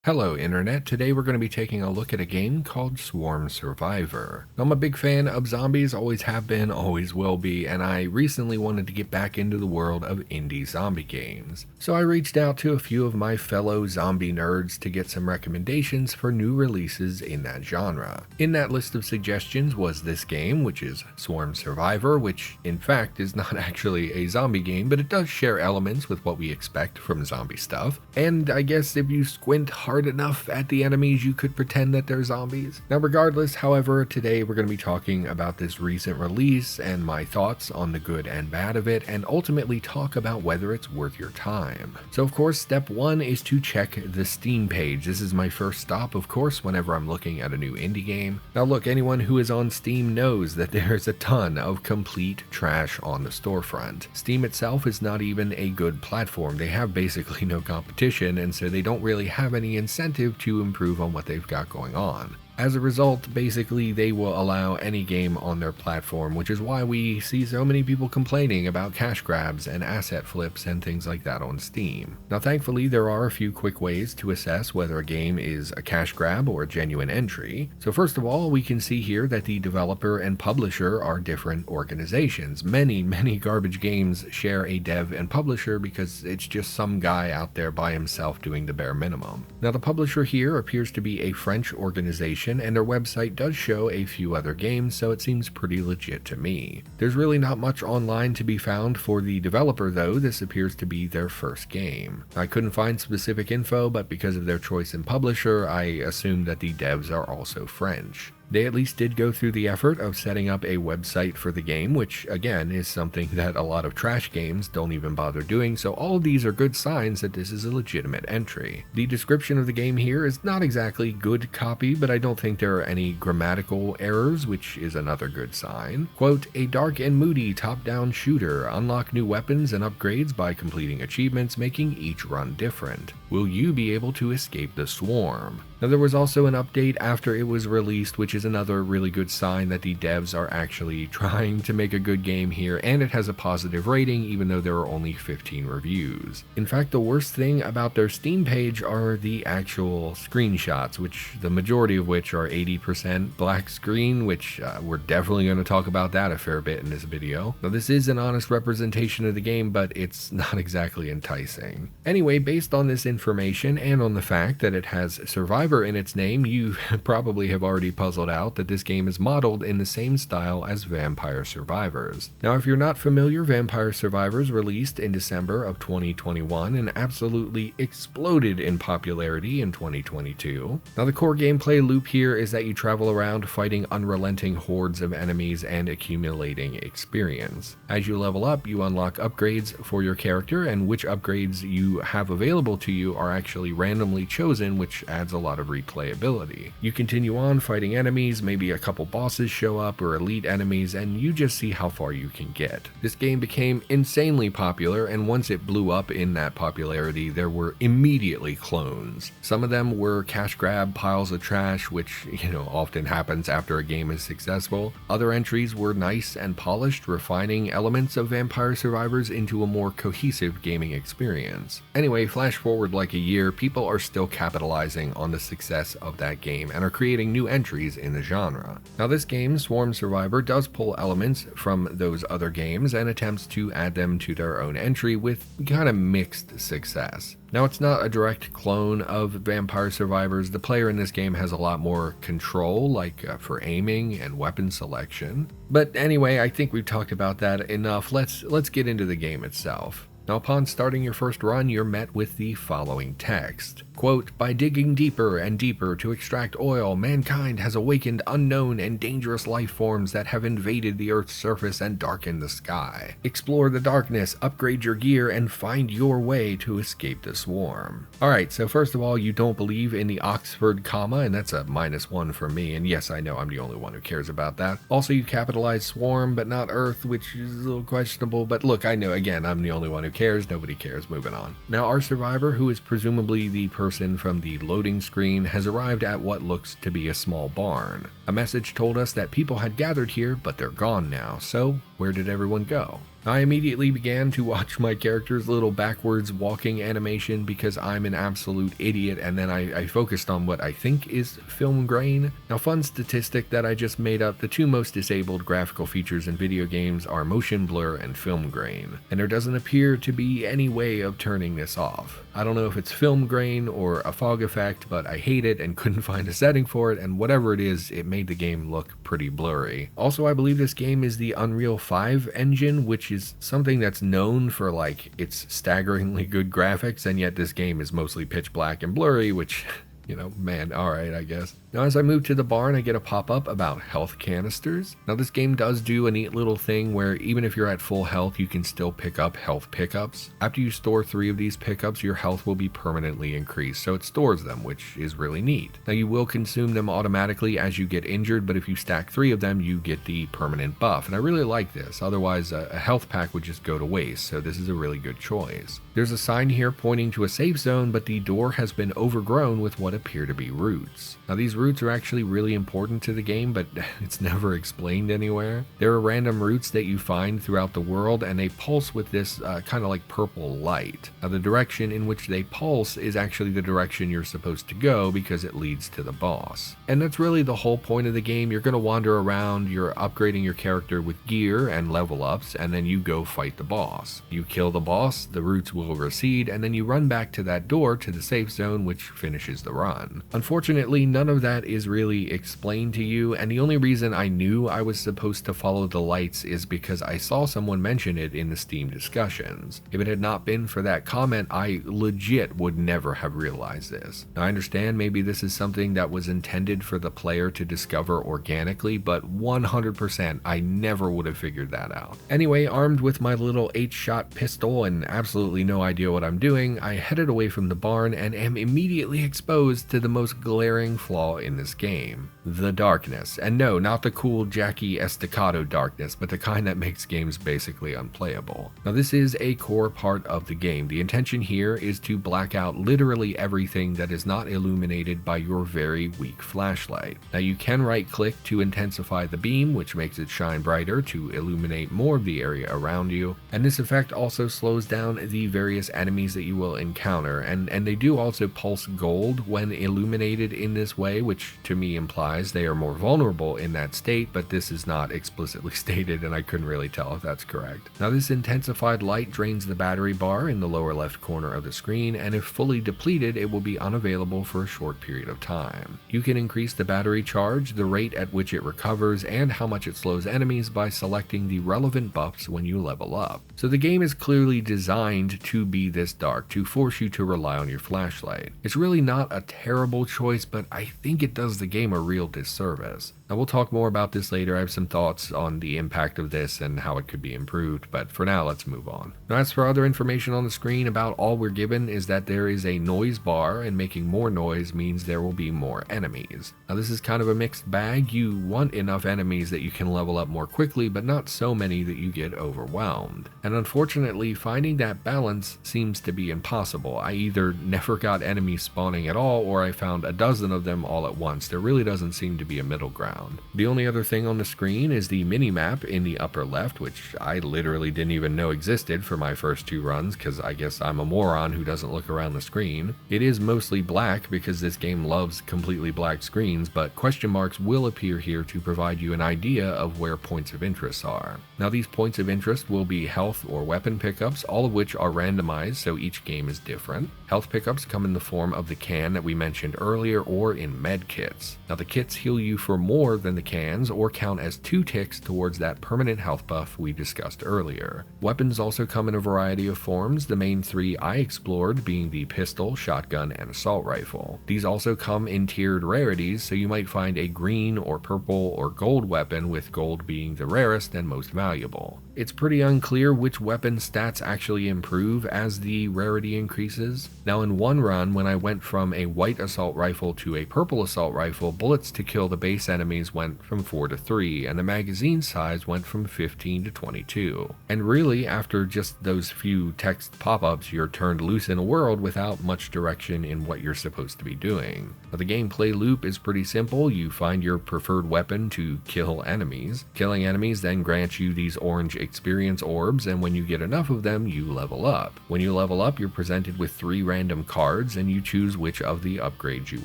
Hello Internet, today we're going to be taking a look at a game called Swarm Survivor. I'm a big fan of zombies, always have been, always will be, and I recently wanted to get back into the world of indie zombie games. So I reached out to a few of my fellow zombie nerds to get some recommendations for new releases in that genre. In that list of suggestions was this game, which is Swarm Survivor, which in fact is not actually a zombie game, but it does share elements with what we expect from zombie stuff. And I guess if you squint hard enough at the enemies, you could pretend that they're zombies. Now regardless, however, today we're going to be talking about this recent release and my thoughts on the good and bad of it, and ultimately talk about whether it's worth your time. So of course, step one is to check the Steam page. This is my first stop, of course, whenever I'm looking at a new indie game. Now look, anyone who is on Steam knows that there's a ton of complete trash on the storefront. Steam itself is not even a good platform. They have basically no competition, and so they don't really have any incentive to improve on what they've got going on. As a result, basically they will allow any game on their platform, which is why we see so many people complaining about cash grabs and asset flips and things like that on Steam. Now thankfully there are a few quick ways to assess whether a game is a cash grab or a genuine entry. So first of all, we can see here that the developer and publisher are different organizations. Many garbage games share a dev and publisher because it's just some guy out there by himself doing the bare minimum. Now the publisher here appears to be a French organization, and their website does show a few other games, so it seems pretty legit to me. There's really not much online to be found for the developer though. This appears to be their first game. I couldn't find specific info, but because of their choice in publisher, I assume that the devs are also French. They at least did go through the effort of setting up a website for the game, which again is something that a lot of trash games don't even bother doing, so all of these are good signs that this is a legitimate entry. The description of the game here is not exactly good copy, but I don't think there are any grammatical errors, which is another good sign. Quote, a dark and moody top-down shooter. Unlock new weapons and upgrades by completing achievements, making each run different. Will you be able to escape the swarm? Now there was also an update after it was released, which is another really good sign that the devs are actually trying to make a good game here, and it has a positive rating even though there are only 15 reviews. In fact, the worst thing about their Steam page are the actual screenshots, which the majority of which are 80% black screen, which we're definitely going to talk about that a fair bit in this video. Now this is an honest representation of the game, but it's not exactly enticing. Anyway, based on this information and on the fact that it has Survivor in its name, you probably have already puzzled out that this game is modeled in the same style as Vampire Survivors. Now if you're not familiar, Vampire Survivors released in December of 2021 and absolutely exploded in popularity in 2022. Now the core gameplay loop here is that you travel around fighting unrelenting hordes of enemies and accumulating experience. As you level up, you unlock upgrades for your character, and which upgrades you have available to you are actually randomly chosen, which adds a lot of replayability. You continue on fighting enemies, maybe a couple bosses show up or elite enemies, and you just see how far you can get. This game became insanely popular, and once it blew up in that popularity, there were immediately clones. Some of them were cash grab piles of trash, which, often happens after a game is successful. Other entries were nice and polished, refining elements of Vampire Survivors into a more cohesive gaming experience. Anyway, flash forward like a year, people are still capitalizing on the success of that game and are creating new entries in the genre. Now this game, Swarm Survivor, does pull elements from those other games and attempts to add them to their own entry with kind of mixed success. Now it's not a direct clone of Vampire Survivors. The player in this game has a lot more control, like for aiming and weapon selection. But anyway, I think we've talked about that enough. Let's get into the game itself. Now upon starting your first run, you're met with the following text. Quote, by digging deeper and deeper to extract oil, mankind has awakened unknown and dangerous life forms that have invaded the Earth's surface and darkened the sky. Explore the darkness, upgrade your gear, and find your way to escape the swarm. Alright, so first of all, you don't believe in the Oxford comma, and that's a -1 for me, and yes, I know I'm the only one who cares about that. Also, you capitalize swarm, but not Earth, which is a little questionable, but look, I know, again, I'm the only one who cares, nobody cares, moving on. Now, our survivor, who is presumably the person from the loading screen, has arrived at what looks to be a small barn. A message told us that people had gathered here, but they're gone now, so Where did everyone go? I immediately began to watch my character's little backwards walking animation because I'm an absolute idiot, and then I focused on what I think is film grain. Now, fun statistic that I just made up, the two most disabled graphical features in video games are motion blur and film grain, and there doesn't appear to be any way of turning this off. I don't know if it's film grain or a fog effect, but I hate it and couldn't find a setting for it, and whatever it is, it made the game look pretty blurry. Also, I believe this game is the Unreal 5 engine, which is something that's known for like its staggeringly good graphics, and yet this game is mostly pitch black and blurry, which you know, man, alright, I guess. Now, as I move to the barn, I get a pop-up about health canisters. Now, this game does do a neat little thing where even if you're at full health, you can still pick up health pickups. After you store 3 of these pickups, your health will be permanently increased, so it stores them, which is really neat. Now, you will consume them automatically as you get injured, but if you stack 3 of them, you get the permanent buff, and I really like this. Otherwise, a health pack would just go to waste, so this is a really good choice. There's a sign here pointing to a safe zone, but the door has been overgrown with what appear to be roots. Now, these roots are actually really important to the game, but it's never explained anywhere. There are random roots that you find throughout the world, and they pulse with this kind of like purple light. Now, the direction in which they pulse is actually the direction you're supposed to go because it leads to the boss. And that's really the whole point of the game. You're going to wander around, you're upgrading your character with gear and level ups, and then you go fight the boss. You kill the boss, the roots will recede, and then you run back to that door to the safe zone, which finishes the run. Unfortunately, none of that is really explained to you, and the only reason I knew I was supposed to follow the lights is because I saw someone mention it in the Steam discussions. If it had not been for that comment, I legit would never have realized this. Now, I understand maybe this is something that was intended for the player to discover organically, but 100% I never would have figured that out. Anyway, armed with my little 8-shot pistol and absolutely no idea what I'm doing, I headed away from the barn and am immediately exposed to the most glaring flaw in this game: the darkness. And no, not the cool Jackie Estacado darkness, but the kind that makes games basically unplayable. Now, this is a core part of the game. The intention here is to black out literally everything that is not illuminated by your very weak flashlight. Now, you can right click to intensify the beam, which makes it shine brighter to illuminate more of the area around you, and this effect also slows down the various enemies that you will encounter, and they do also pulse gold when illuminated in this way, which to me implies they are more vulnerable in that state, but this is not explicitly stated and I couldn't really tell if that's correct. Now, this intensified light drains the battery bar in the lower left corner of the screen, and if fully depleted, it will be unavailable for a short period of time. You can increase the battery charge, the rate at which it recovers, and how much it slows enemies by selecting the relevant buffs when you level up. So the game is clearly designed to be this dark, to force you to rely on your flashlight. It's really not a terrible choice, but I think it does the game a real disservice. Now, we'll talk more about this later. I have some thoughts on the impact of this and how it could be improved, but for now, let's move on. Now, as for other information on the screen, about all we're given is that there is a noise bar, and making more noise means there will be more enemies. Now, this is kind of a mixed bag. You want enough enemies that you can level up more quickly, but not so many that you get overwhelmed. And unfortunately, finding that balance seems to be impossible. I either never got enemies spawning at all, or I found a dozen of them all at once. There really doesn't seem to be a middle ground. The only other thing on the screen is the mini-map in the upper left, which I literally didn't even know existed for my first 2 runs, because I guess I'm a moron who doesn't look around the screen. It is mostly black because this game loves completely black screens, but question marks will appear here to provide you an idea of where points of interest are. Now, these points of interest will be health or weapon pickups, all of which are randomized, so each game is different. Health pickups come in the form of the can that we mentioned earlier, or in med kits. Now, the kits heal you for more than the cans, or count as 2 ticks towards that permanent health buff we discussed earlier. Weapons also come in a variety of forms, the main 3 I explored being the pistol, shotgun, and assault rifle. These also come in tiered rarities, so you might find a green or purple or gold weapon, with gold being the rarest and most valuable. It's pretty unclear which weapon stats actually improve as the rarity increases. Now, in one run, when I went from a white assault rifle to a purple assault rifle, bullets to kill the base enemies went from 4 to 3, and the magazine size went from 15 to 22. And really, after just those few text pop-ups, you're turned loose in a world without much direction in what you're supposed to be doing. Now, the gameplay loop is pretty simple. You find your preferred weapon to kill enemies. Killing enemies then grants you these orange experience orbs, and when you get enough of them, you level up. When you level up, you're presented with 3 random cards, and you choose which of the upgrades you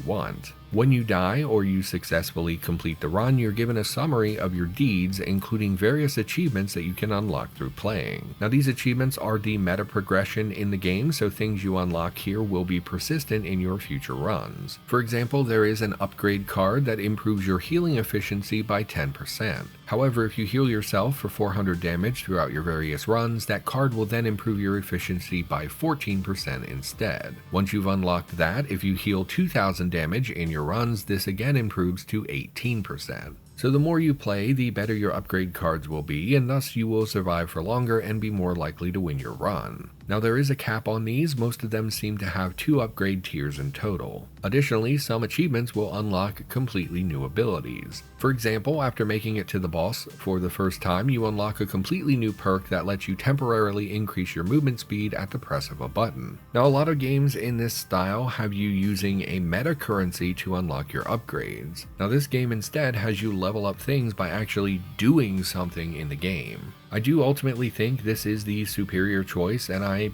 want. When you die or you successfully complete the run, you're given a summary of your deeds, including various achievements that you can unlock through playing. Now, these achievements are the meta progression in the game, so things you unlock here will be persistent in your future runs. For example, there is an upgrade card that improves your healing efficiency by 10%. However, if you heal yourself for 400 damage throughout your various runs, that card will then improve your efficiency by 14% instead. Once you've unlocked that, if you heal 2000 damage in your runs, this again improves to 18%. So the more you play, the better your upgrade cards will be, and thus you will survive for longer and be more likely to win your run. Now, there is a cap on these. Most of them seem to have 2 upgrade tiers in total. Additionally, some achievements will unlock completely new abilities. For example, after making it to the boss for the first time, you unlock a completely new perk that lets you temporarily increase your movement speed at the press of a button. Now, a lot of games in this style have you using a meta currency to unlock your upgrades. Now, this game instead has you level up things by actually doing something in the game. I do ultimately think this is the superior choice, and I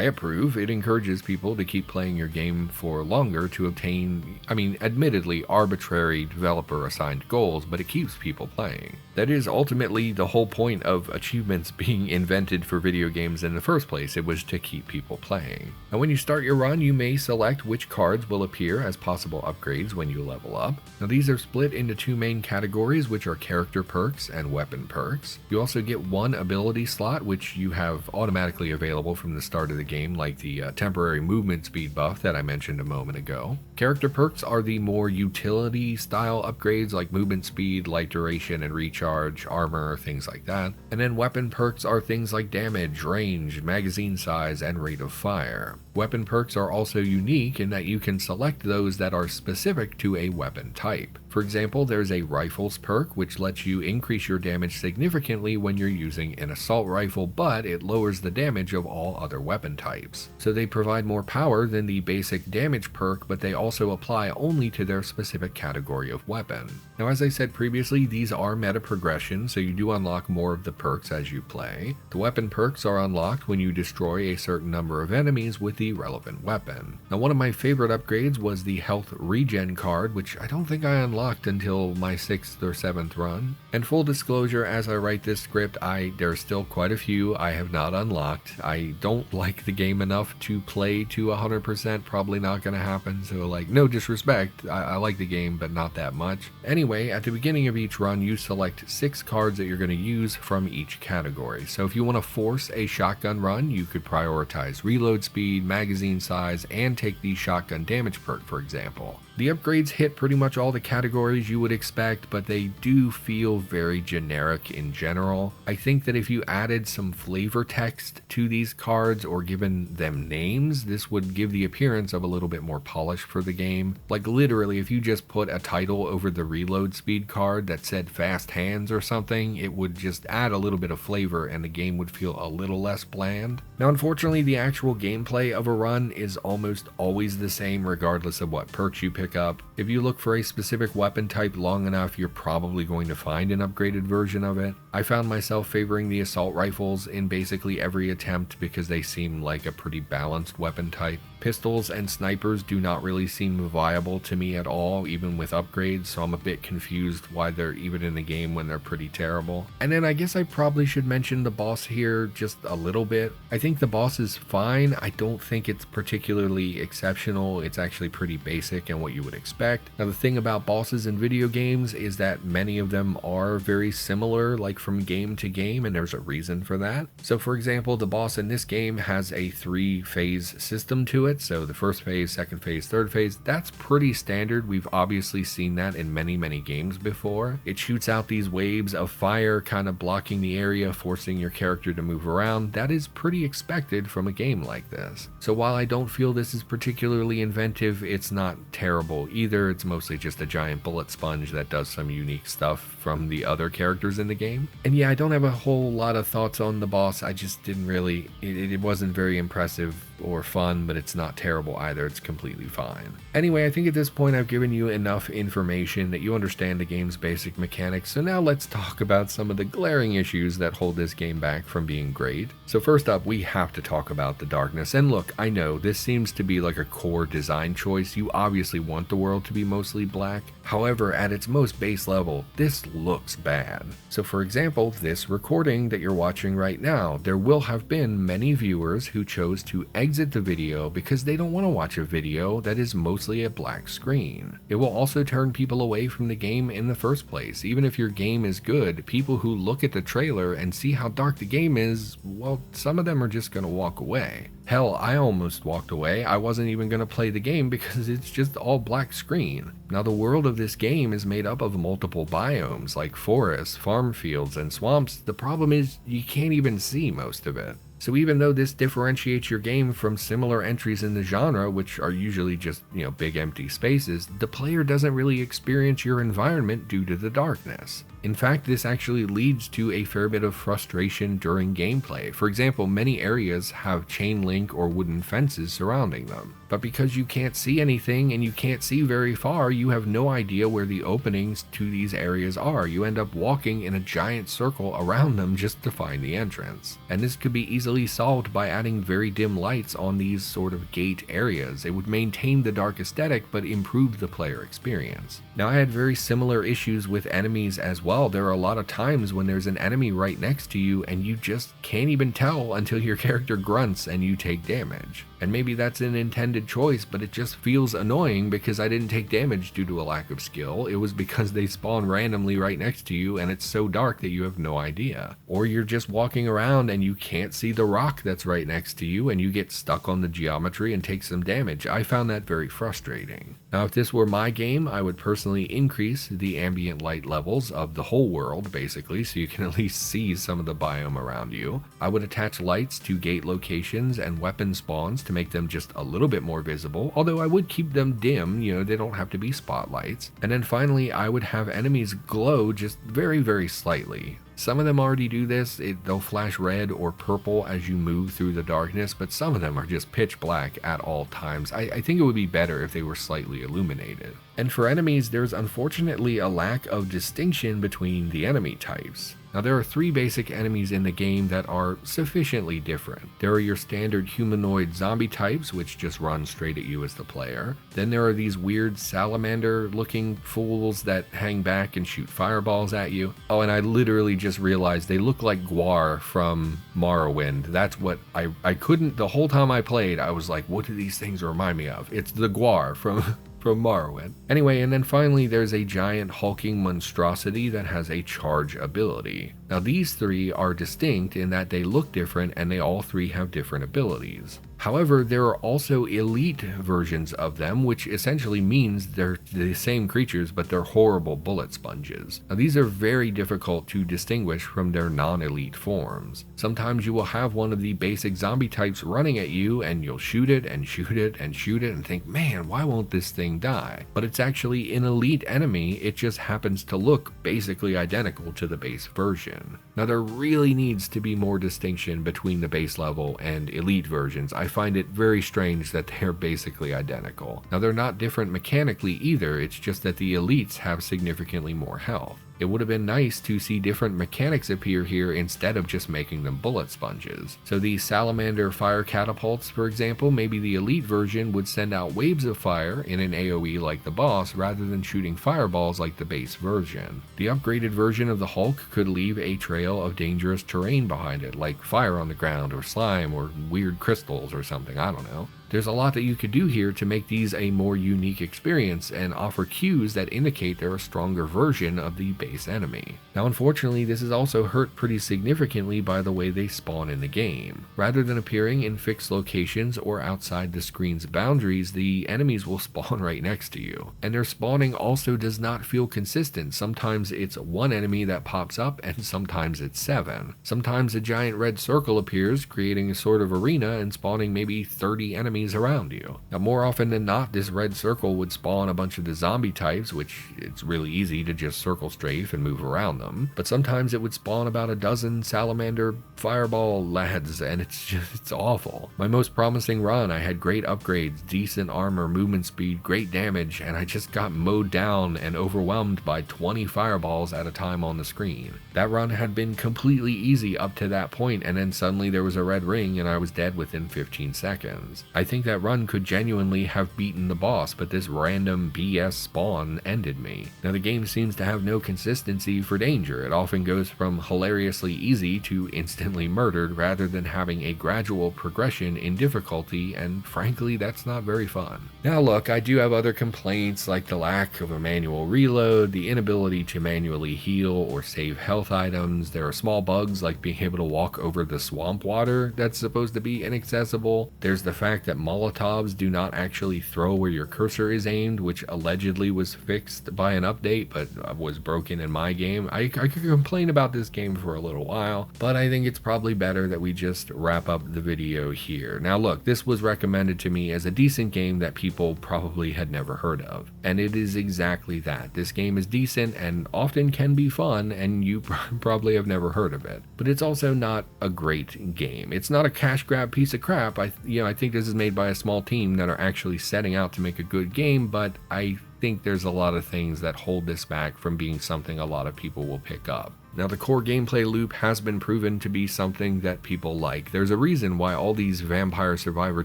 approve. It encourages people to keep playing your game for longer to obtain, admittedly arbitrary developer assigned goals, but it keeps people playing. That is ultimately the whole point of achievements being invented for video games in the first place. It was to keep people playing. Now, when you start your run, you may select which cards will appear as possible upgrades when you level up. Now, these are split into 2 main categories, which are character perks and weapon perks. You also get 1 ability slot, which you have automatically available from the start of the game, like the temporary movement speed buff that I mentioned a moment ago. Character perks are the more utility style upgrades like movement speed, light duration and recharge, armor, things like that. And then weapon perks are things like damage, range, magazine size, and rate of fire. Weapon perks are also unique in that you can select those that are specific to a weapon type. For example, there's a rifles perk which lets you increase your damage significantly when you're using an assault rifle, but it lowers the damage of all other weapon types. So they provide more power than the basic damage perk, but they also apply only to their specific category of weapon. Now, as I said previously, these are meta progression, so you do unlock more of the perks as you play. The weapon perks are unlocked when you destroy a certain number of enemies with the relevant weapon. Now, one of my favorite upgrades was the health regen card, which I don't think I unlocked until my 6th or 7th run. And full disclosure, as I write this script, there's still quite a few I have not unlocked. I don't like the game enough to play to 100%, probably not going to happen, so no disrespect, I like the game, but not that much. Anyway, at the beginning of each run, you select 6 cards that you're going to use from each category. So if you want to force a shotgun run, you could prioritize reload speed, magazine size, and take the shotgun damage perk, for example. The upgrades hit pretty much all the categories you would expect, but they do feel very generic in general. I think that if you added some flavor text to these cards or given them names, this would give the appearance of a little bit more polish for the game. Like literally, if you just put a title over the reload speed card that said fast hands or something, it would just add a little bit of flavor and the game would feel a little less bland. Now, unfortunately, the actual gameplay of a run is almost always the same regardless of what perks you pick up. If you look for a specific weapon type long enough, you're probably going to find an upgraded version of it. I found myself favoring the assault rifles in basically every attempt because they seem like a pretty balanced weapon type. Pistols and snipers do not really seem viable to me at all, even with upgrades, so I'm a bit confused why they're even in the game when they're pretty terrible. And then I guess I probably should mention the boss here just a little bit. I think the boss is fine. I don't think it's particularly exceptional. It's actually pretty basic, and what you you would expect. Now the thing about bosses in video games is that many of them are very similar, like from game to game, and there's a reason for that. So for example, the boss in this game has a 3-phase system to it. So the first phase, second phase, third phase, that's pretty standard. We've obviously seen that in many games before. It shoots out these waves of fire, kind of blocking the area, forcing your character to move around. That is pretty expected from a game like this. So while I don't feel this is particularly inventive, it's not terrible either. It's mostly just a giant bullet sponge that does some unique stuff from the other characters in the game. And yeah, I don't have a whole lot of thoughts on the boss. I just didn't really, it wasn't very impressive or fun, but it's not terrible either. It's completely fine. Anyway, I think at this point I've given you enough information that you understand the game's basic mechanics, so now let's talk about some of the glaring issues that hold this game back from being great. So first up, we have to talk about the darkness. And look, I know this seems to be like a core design choice. You obviously want the world to be mostly black. However, at its most base level, this looks bad. So for example, this recording that you're watching right now, there will have been many viewers who chose to exit the video because they don't want to watch a video that is mostly a black screen. It will also turn people away from the game in the first place. Even if your game is good, people who look at the trailer and see how dark the game is, well, some of them are just going to walk away. Hell, I almost walked away. I wasn't even going to play the game because it's just all black screen. Now the world of this game is made up of multiple biomes like forests, farm fields, and swamps. The problem is you can't even see most of it. So even though this differentiates your game from similar entries in the genre, which are usually just, big empty spaces, the player doesn't really experience your environment due to the darkness. In fact, this actually leads to a fair bit of frustration during gameplay. For example, many areas have chain link or wooden fences surrounding them. But because you can't see anything and you can't see very far, you have no idea where the openings to these areas are. You end up walking in a giant circle around them just to find the entrance. And this could be easily solved by adding very dim lights on these sort of gate areas. It would maintain the dark aesthetic but improve the player experience. Now I had very similar issues with enemies as well. There are a lot of times when there's an enemy right next to you and you just can't even tell until your character grunts and you take damage. And maybe that's an intended choice, but it just feels annoying because I didn't take damage due to a lack of skill. It was because they spawn randomly right next to you and it's so dark that you have no idea. Or you're just walking around and you can't see the rock that's right next to you and you get stuck on the geometry and take some damage. I found that very frustrating. Now if this were my game, I would personally increase the ambient light levels of the whole world basically, so you can at least see some of the biome around you. I would attach lights to gate locations and weapon spawns to make them just a little bit more visible, although I would keep them dim, they don't have to be spotlights. And then finally, I would have enemies glow just very slightly. Some of them already do this, they'll flash red or purple as you move through the darkness, but some of them are just pitch black at all times. I think it would be better if they were slightly illuminated. And for enemies, there's unfortunately a lack of distinction between the enemy types. Now there are 3 basic enemies in the game that are sufficiently different. There are your standard humanoid zombie types, which just run straight at you as the player. Then there are these weird salamander looking fools that hang back and shoot fireballs at you. Oh, and I literally just realized they look like Gwar from Morrowind. That's what I couldn't, the whole time I played, I was like, what do these things remind me of? It's the Gwar from Morrowind. Anyway, and then finally there's a giant hulking monstrosity that has a charge ability. Now these 3 are distinct in that they look different and they all 3 have different abilities. However, there are also elite versions of them, which essentially means they're the same creatures, but they're horrible bullet sponges. Now these are very difficult to distinguish from their non-elite forms. Sometimes you will have one of the basic zombie types running at you and you'll shoot it and shoot it and shoot it and think, man, why won't this thing die? But it's actually an elite enemy, it just happens to look basically identical to the base version. Now there really needs to be more distinction between the base level and elite versions. I find it very strange that they're basically identical. Now they're not different mechanically either, it's just that the elites have significantly more health. It would have been nice to see different mechanics appear here instead of just making them bullet sponges. So these salamander fire catapults, for example, maybe the elite version would send out waves of fire in an AoE like the boss rather than shooting fireballs like the base version. The upgraded version of the Hulk could leave a trail of dangerous terrain behind it, like fire on the ground or slime or weird crystals or something, I don't know. There's a lot that you could do here to make these a more unique experience and offer cues that indicate they're a stronger version of the base enemy. Now unfortunately, this is also hurt pretty significantly by the way they spawn in the game. Rather than appearing in fixed locations or outside the screen's boundaries, the enemies will spawn right next to you. And their spawning also does not feel consistent. Sometimes it's one enemy that pops up and sometimes it's 7. Sometimes a giant red circle appears, creating a sort of arena and spawning maybe 30 enemies around you. Now more often than not, this red circle would spawn a bunch of the zombie types, which it's really easy to just circle strafe and move around them. But sometimes it would spawn about a dozen salamander fireball lads, and it's awful. My most promising run, I had great upgrades, decent armor, movement speed, great damage, and I just got mowed down and overwhelmed by 20 fireballs at a time on the screen. That run had been completely easy up to that point, and then suddenly there was a red ring and I was dead within 15 seconds. I think that run could genuinely have beaten the boss, but this random BS spawn ended me. Now the game seems to have no consistency for danger. It often goes from hilariously easy to instantly murdered rather than having a gradual progression in difficulty, and frankly that's not very fun. Now look, I do have other complaints like the lack of a manual reload, the inability to manually heal or save health items. There are small bugs like being able to walk over the swamp water that's supposed to be inaccessible. There's the fact that Molotovs do not actually throw where your cursor is aimed, which allegedly was fixed by an update but was broken in my game. I could complain about this game for a little while, but I think it's probably better that we just wrap up the video here. Now look, this was recommended to me as a decent game that people probably had never heard of, and it is exactly that. This game is decent and often can be fun, and you probably have never heard of it, but it's also not a great game. It's not a cash grab piece of crap. I think this is made by a small team that are actually setting out to make a good game, but I think there's a lot of things that hold this back from being something a lot of people will pick up. Now the core gameplay loop has been proven to be something that people like. There's a reason why all these vampire survivor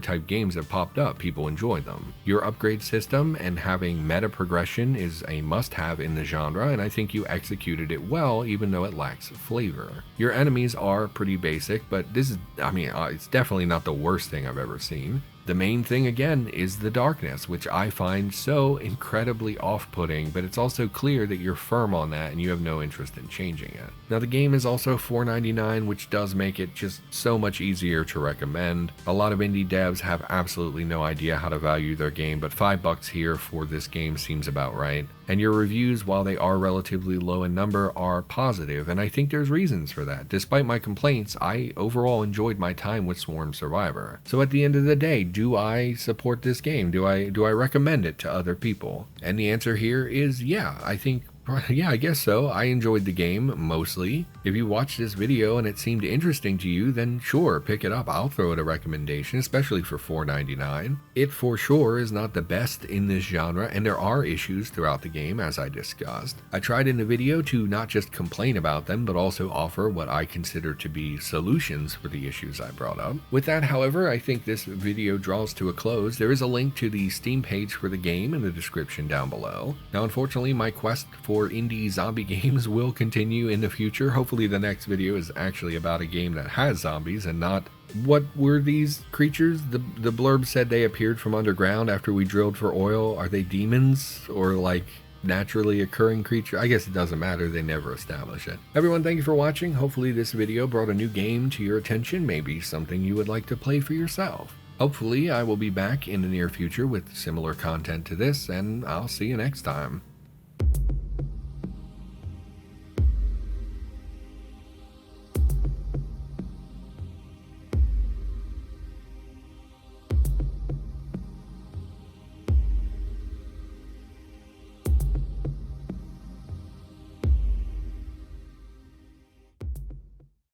type games have popped up. People enjoy them. Your upgrade system and having meta progression is a must-have in the genre, and I think you executed it well even though it lacks flavor. Your enemies are pretty basic, but this is, it's definitely not the worst thing I've ever seen. The main thing again is the darkness, which I find so incredibly off-putting, but it's also clear that you're firm on that and you have no interest in changing it. Now the game is also $4.99, which does make it just so much easier to recommend. A lot of indie devs have absolutely no idea how to value their game, but $5 here for this game seems about right. And your reviews, while they are relatively low in number, are positive, and I think there's reasons for that. Despite my complaints, I overall enjoyed my time with Swarm Survivor. So at the end of the day, do I support this game? Do I recommend it to other people? And the answer here is yeah. I guess so. I enjoyed the game, mostly. If you watched this video and it seemed interesting to you, then sure, pick it up. I'll throw it a recommendation, especially for $4.99. It for sure is not the best in this genre, and there are issues throughout the game, as I discussed. I tried in the video to not just complain about them, but also offer what I consider to be solutions for the issues I brought up. With that, however, I think this video draws to a close. There is a link to the Steam page for the game in the description down below. Now, unfortunately, my quest for indie zombie games will continue in the future. Hopefully the next video is actually about a game that has zombies and not what were these creatures? The blurb said they appeared from underground after we drilled for oil. Are they demons or like naturally occurring creature? I guess it doesn't matter, they never establish it. Everyone, thank you for watching. Hopefully this video brought a new game to your attention, maybe something you would like to play for yourself. Hopefully I will be back in the near future with similar content to this, and I'll see you next time.